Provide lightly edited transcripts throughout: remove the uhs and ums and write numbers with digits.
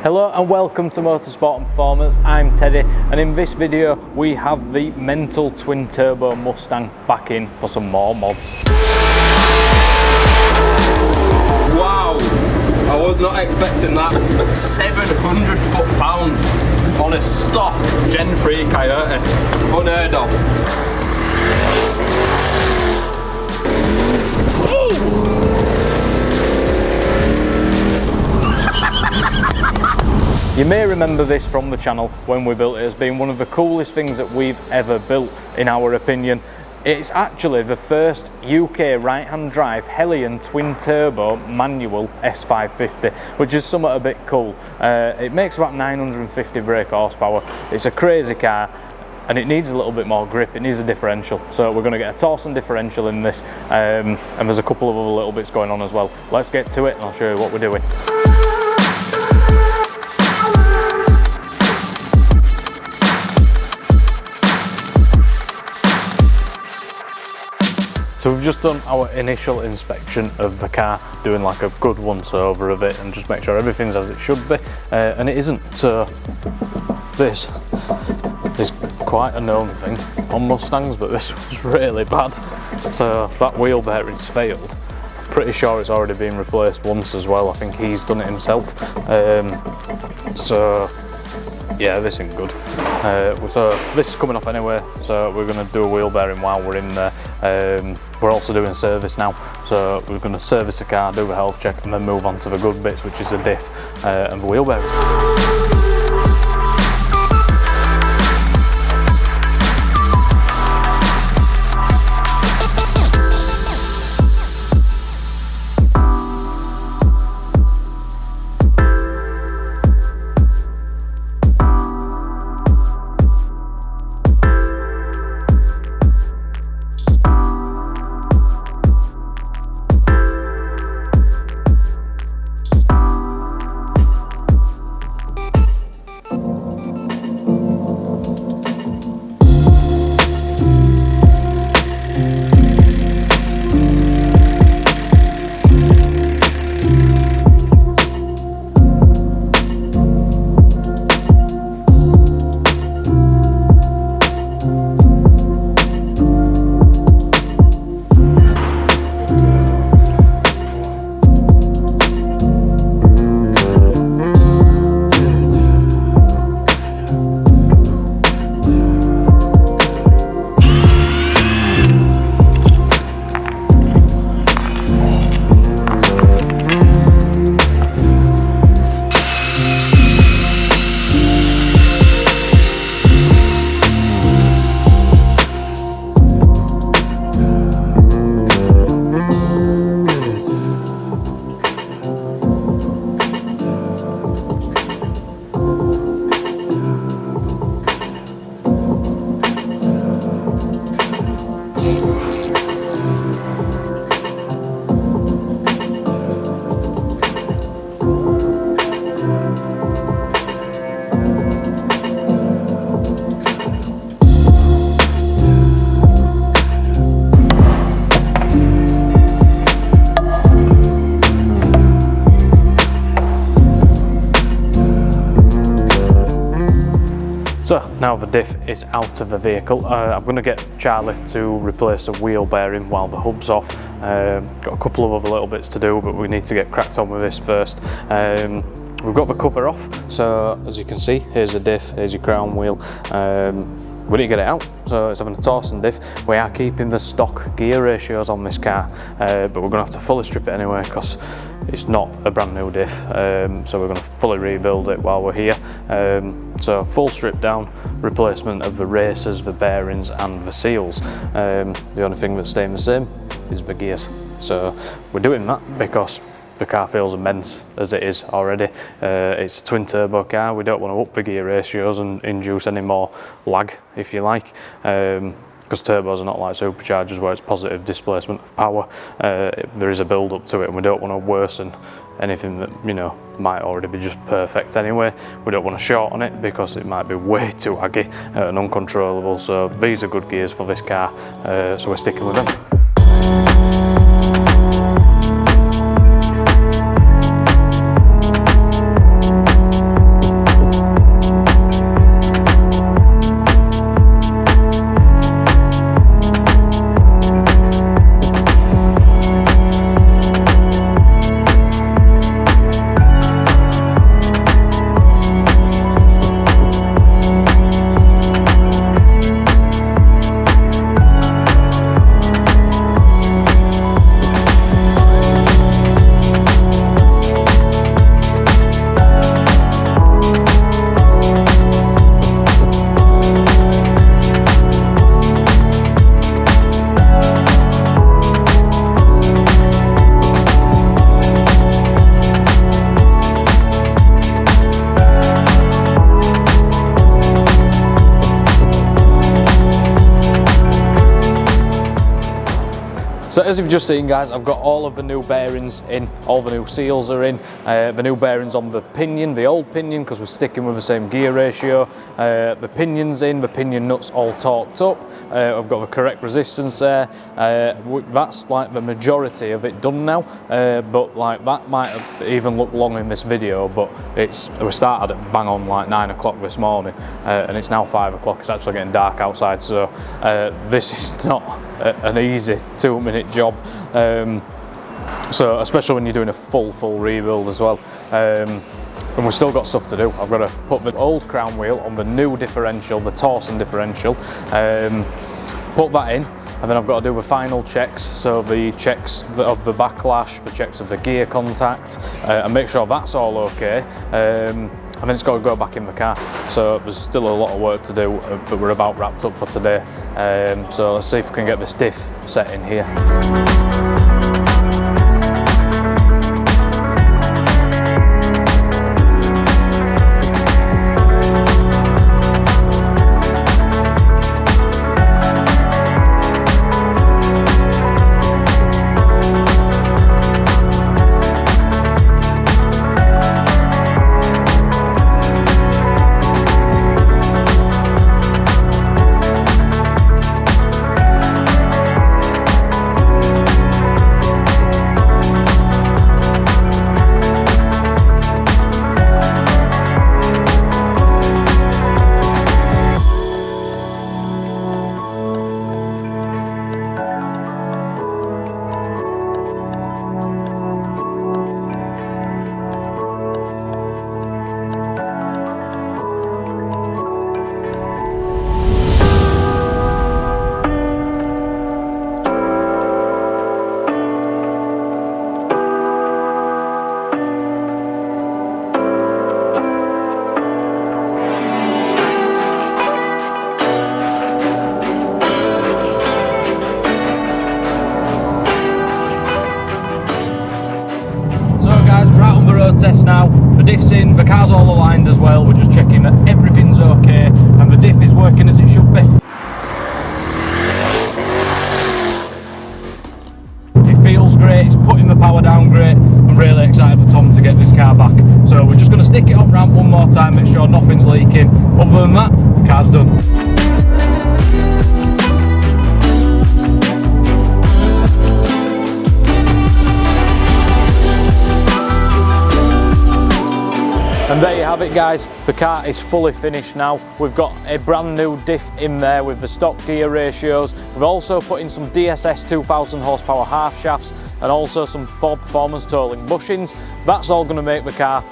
Hello and welcome to Motorsport and Performance. I'm Teddy, and in this video we have the mental twin turbo Mustang back in for some more mods. Wow, I was not expecting that. 700 foot-pound on a stock Gen 3 Coyote, unheard of. You may remember this from the channel when we built it as being one of the coolest things that we've ever built, in our opinion. It's actually the first UK right-hand drive Hellion twin turbo manual S550, which is somewhat a bit cool. It makes about 950 brake horsepower. It's a crazy car and it needs a little bit more grip. It needs a differential, so we're going to get a Torsen differential in this, and there's a couple of other little bits going on as well. Let's get to it and I'll show you what we're doing. So we've just done our initial inspection of the car, doing like a good once over of it and just make sure everything's as it should be, and it isn't. So this is quite a known thing on Mustangs, but this was really bad. So that wheel bearing's failed. Pretty sure it's already been replaced once as well. I think he's done it himself. So yeah, this isn't good. So this is coming off anyway, so we're going to do a wheel bearing while we're in there. We're also doing a service now, so we're going to service the car, do a health check, and then move on to the good bits, which is the diff and the wheel bearing. So now the diff is out of the vehicle. I'm going to get Charlie to replace the wheel bearing while the hub's off. Got a couple of other little bits to do, but we need to get cracked on with this first. We've got the cover off, so as you can see, here's the diff, here's your crown wheel. We need to get it out, so it's having a Torsen diff. We are keeping the stock gear ratios on this car, but we're going to have to fully strip it anyway because it's not a brand new diff, so we're going to fully rebuild it while we're here. So full strip down, replacement of the racers, the bearings and the seals. The only thing that's staying the same is the gears. So we're doing that because the car feels immense as it is already. It's a twin turbo car. We don't want to up the gear ratios and induce any more lag, if you like, because turbos are not like superchargers where it's positive displacement of power. There is a build up to it, and we don't want to worsen anything that, you know, might already be just perfect anyway. We don't want to shorten it because it might be way too aggy and uncontrollable. So these are good gears for this car, so we're sticking with them. So as you've just seen, guys, I've got all of the new bearings in, all the new seals are in, the new bearings on the pinion, the old pinion, because we're sticking with the same gear ratio, the pinion's in, the pinion nuts all torqued up, I've got the correct resistance there, that's like the majority of it done now, but like that might have even looked long in this video, but we started at bang on like 9 o'clock this morning, and it's now 5 o'clock, it's actually getting dark outside, so this is not an easy 2-minute job, so especially when you're doing a full rebuild as well, and we've still got stuff to do. I've got to put the old crown wheel on the new differential, the Torsen differential, put that in, and then I've got to do the final checks, so the checks of the backlash, the checks of the gear contact, and make sure that's all okay, and then it's got to go back in the car. So there's still a lot of work to do, but we're about wrapped up for today. So let's see if we can get this diff set in here. Test now, the diff's in, the car's all aligned as well, we're just checking that everything's okay and the diff is working as it should be. It feels great, it's putting the power down great. I'm really excited for Tom to get this car back. So we're just going to stick it on ramp one more time, make sure nothing's leaking. Other than that, the car's done. And there you have it, guys, the car is fully finished now. We've got a brand new diff in there with the stock gear ratios. We've also put in some DSS 2000 horsepower half shafts and also some Ford Performance tolling bushings. That's all going to make the car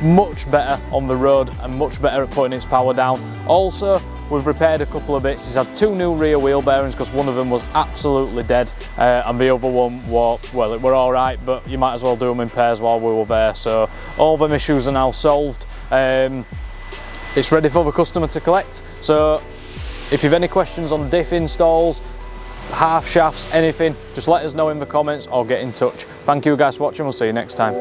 much better on the road and much better at putting its power down. Also, we've repaired a couple of bits. It's had 2 new rear wheel bearings because one of them was absolutely dead and the other one was, well, it were all right, but you might as well do them in pairs while we were there. So all them issues are now solved. It's ready for the customer to collect. So if you've any questions on diff installs, half shafts, anything, just let us know in the comments or get in touch. Thank you guys for watching, we'll see you next time.